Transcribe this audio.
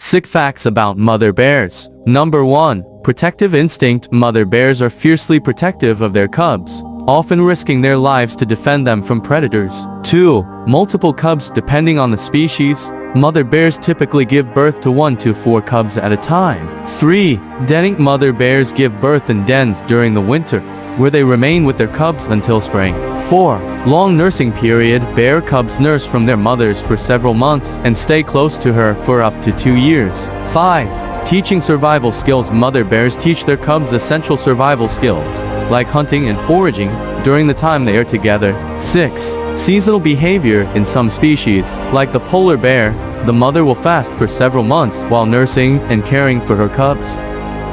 Sick facts about mother bears. Number 1. Protective instinct. Mother bears are fiercely protective of their cubs, often risking their lives to defend them from predators. 2. Multiple cubs depending on the species. Mother bears typically give birth to 1 to 4 cubs at a time. 3. Denning. Mother bears give birth in dens during the winter, where they remain with their cubs until spring. 4. Long nursing period. Bear cubs nurse from their mothers for several months and stay close to her for up to 2 years. 5. Teaching survival skills. Mother bears teach their cubs essential survival skills, like hunting and foraging, during the time they are together. 6. Seasonal behavior. In some species, like the polar bear, the mother will fast for several months while nursing and caring for her cubs.